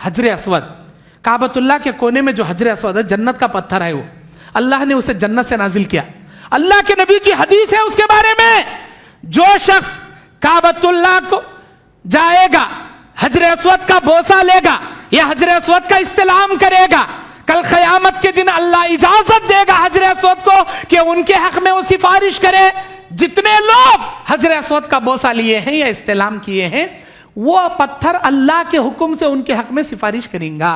حجر اسود، کعبۃ اللہ کے کونے میں جو حجر اسود ہے جنت کا پتھر ہے، وہ اللہ نے اسے جنت سے نازل کیا. اللہ کے نبی کی حدیث ہے اس کے بارے میں، جو شخص کعبۃ اللہ کو جائے گا، حجر اسود کا بوسہ لے گا یا حجر اسود کا استلام کرے گا، کل قیامت کے دن اللہ اجازت دے گا حجر اسود کو کہ ان کے حق میں وہ سفارش کرے. جتنے لوگ حجر اسود کا بوسہ لیے ہیں یا استلام کیے ہیں، وہ پتھر اللہ کے حکم سے ان کے حق میں سفارش کریں گا.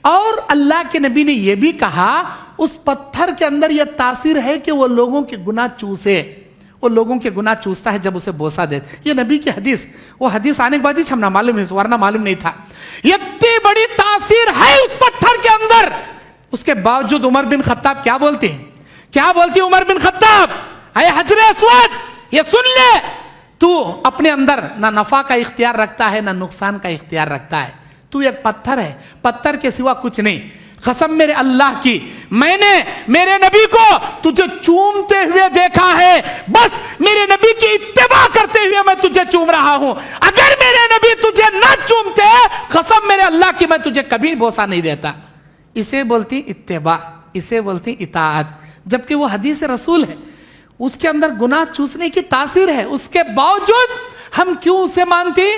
اور اللہ کے نبی نے یہ بھی کہا اس پتھر کے اندر یہ تاثیر ہے کہ وہ لوگوں کے گناہ چوسے، وہ لوگوں کے گناہ چوستا ہے جب اسے بوسہ دیتے. یہ نبی کی حدیث، وہ حدیث آنے کے بعد ہی ہم نہ معلوم ہے، ورنہ معلوم نہیں تھا. اتنی بڑی تاثیر ہے اس پتھر کے اندر. اس کے باوجود عمر بن خطاب کیا بولتے ہیں؟ کیا بولتی عمر بن خطاب؟ اے حجر اسود یہ سن لے، تو اپنے اندر نہ نفع کا اختیار رکھتا ہے نہ نقصان کا اختیار رکھتا ہے. تو ایک پتھر ہے، پتھر کے سوا کچھ نہیں. قسم میرے اللہ کی، میں نے میرے نبی کو تجھے چومتے ہوئے دیکھا ہے، بس میرے نبی کی اتباع کرتے ہوئے میں تجھے چوم رہا ہوں. اگر میرے نبی تجھے نہ چومتے، قسم میرے اللہ کی، میں تجھے کبھی بوسہ نہیں دیتا. اسے بولتی اتباع، اسے بولتی اطاعت. جبکہ وہ حدیث رسول ہے، اس کے اندر گناہ چوسنے کی تاثیر ہے، اس کے باوجود ہم کیوں اسے مانتی،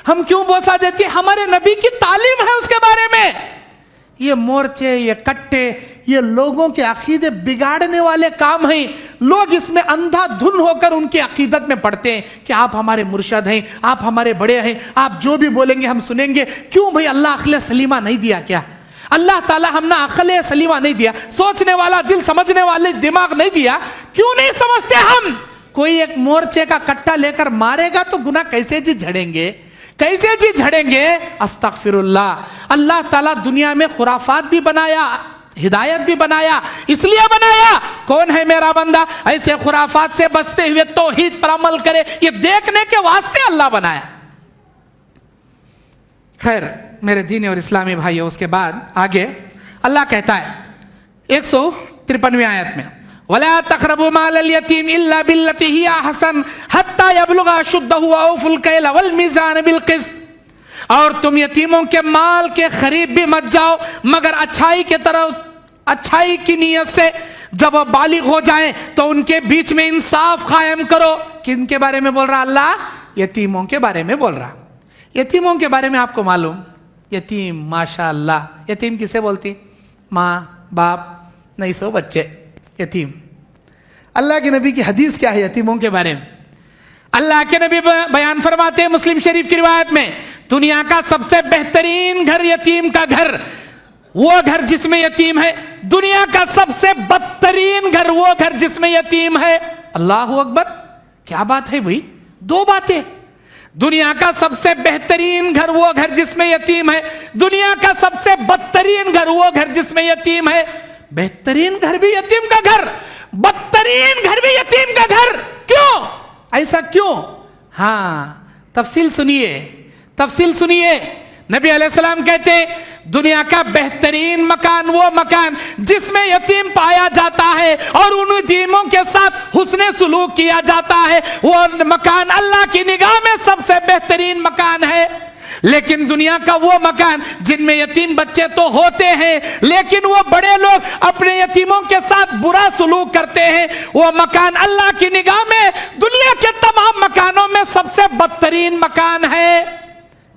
ہم کیوں بوسہ دیتی؟ ہمارے نبی کی تعلیم ہے اس کے بارے میں. یہ مورچے، یہ کٹے، یہ لوگوں کے عقیدے بگاڑنے والے کام ہیں. لوگ اس میں اندھا دھن ہو کر ان کی عقیدت میں پڑھتے ہیں کہ آپ ہمارے مرشد ہیں، آپ ہمارے بڑے ہیں، آپ جو بھی بولیں گے ہم سنیں گے. کیوں بھئی اللہ عقل سلیمہ نہیں دیا کیا؟ اللہ تعالیٰ ہم نے عقل سلیمہ نہیں دیا، سوچنے والا دل، سمجھنے والے دماغ نہیں دیا؟ کیوں نہیں سمجھتے ہم؟ کوئی ایک مورچے کا کٹا لے کر مارے گا تو گناہ کیسے جی جھڑیں گے، کیسے جی جھڑیں گے؟ استغفر اللہ. اللہ تعالیٰ دنیا میں خرافات بھی بنایا، ہدایت بھی بنایا. اس لیے بنایا کون ہے میرا بندہ ایسے خرافات سے بچتے ہوئے توحید پر عمل کرے، یہ دیکھنے کے واسطے اللہ بنایا. خیر میرے دینی اور اسلامی بھائیوں، اس کے بعد آگے اللہ کہتا ہے 153ویں آیت میں، وَلَا تَقْرَبُوا مَالَ الْيَتِيمِ إِلَّا بِالَّتِي هِيَ أَحْسَنُ حَتَّى يَبْلُغَ أَشُدَّهُ وَأَوْفُوا الْكَيْلَ وَالْمِيزَانَ بِالْقِسْطِ. اور تم یتیموں کے مال کے قریب بھی مت جاؤ مگر اچھائی کے طرف، اچھائی کی نیت سے. جب وہ بالغ ہو جائیں تو ان کے بیچ میں انصاف قائم کرو. کن کے بارے میں بول رہا اللہ؟ یتیموں کے بارے میں بول رہا. یتیموں کے بارے میں آپ کو معلوم، یتیم ماشاءاللہ، یتیم کسے بولتی؟ ماں باپ نہیں سو بچے یتیم. اللہ کے نبی کی حدیث کیا ہے یتیموں کے بارے میں؟ اللہ کے نبی بیان فرماتے ہیں مسلم شریف کی روایت میں، دنیا کا سب سے بہترین گھر یتیم کا گھر، وہ گھر جس میں یتیم ہے. دنیا کا سب سے بدترین گھر وہ گھر جس میں یتیم ہے. اللہ اکبر، کیا بات ہے بھائی؟ دو باتیں. دنیا کا سب سے بہترین گھر وہ گھر جس میں یتیم ہے، دنیا کا سب سے بدترین گھر وہ گھر جس میں یتیم ہے. بہترین گھر بھی یتیم کا گھر، بدترین گھر بھی یتیم کا گھر. کیوں ایسا کیوں؟ ہاں تفصیل سنیے، تفصیل سنیے. نبی علیہ السلام کہتے ہیں دنیا کا بہترین مکان وہ مکان جس میں یتیم پایا جاتا ہے اور ان یتیموں کے ساتھ حسن سلوک کیا جاتا ہے، وہ مکان اللہ کی نگاہ میں سب سے بہترین مکان ہے. لیکن دنیا کا وہ مکان جن میں یتیم بچے تو ہوتے ہیں لیکن وہ بڑے لوگ اپنے یتیموں کے ساتھ برا سلوک کرتے ہیں، وہ مکان اللہ کی نگاہ میں دنیا کے تمام مکانوں میں سب سے بدترین مکان ہے.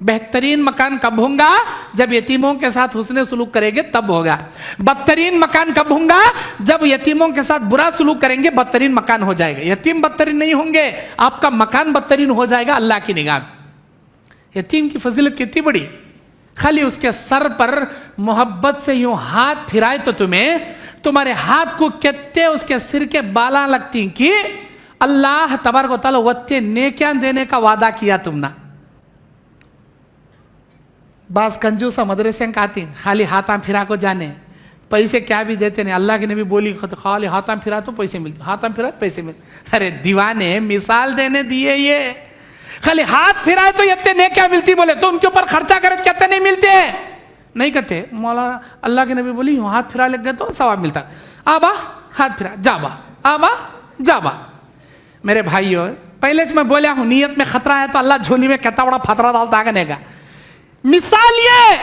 بہترین مکان کب ہوگا؟ جب یتیموں کے ساتھ حسن سلوک کریں گے تب ہوگا. بدترین مکان کب ہوگا؟ جب یتیموں کے ساتھ برا سلوک کریں گے بدترین مکان ہو جائے گا. یتیم بدترین نہیں ہوں گے، آپ کا مکان بدترین ہو جائے گا اللہ کی نگاہ میں. یتیم کی فضیلت کتنی بڑی، خالی اس کے سر پر محبت سے یوں ہاتھ پھرائے تو تمہارے ہاتھ کو کتنے اس کے سر کے بالاں لگتی کہ اللہ تبارک و تعالی وتے نیکیاں دینے کا وعدہ کیا تم نے. بعض کنجوسا مدرسے آتی خالی ہاتھاں پھرا کو جانے، پیسے کیا بھی دیتے نہیں. اللہ کی نبی بولی خالی ہاتھاں پھرا تو پیسے ملتے، ہاتھاں پھرا تو پیسے ملتے. ارے دیوانے مثال دینے دیے، یہ خالی ہاتھ پھرائے تو اتنے نیکیاں ملتی، بولے تو ان کے اوپر خرچہ کرے تو کہتے نہیں ملتے، نہیں کہتے. مولانا اللہ کے نبی بولی ہاتھ پھرا لگ گئے تو ثواب ملتا. آبا ہاتھ پھرا جا با، آبا جا با. میرے بھائیو پہلے میں بولیا ہوں نیت میں خطرہ ہے تو اللہ جھولی میں کہتا بڑا پھترا ڈالتا آگے کا. مثال یہ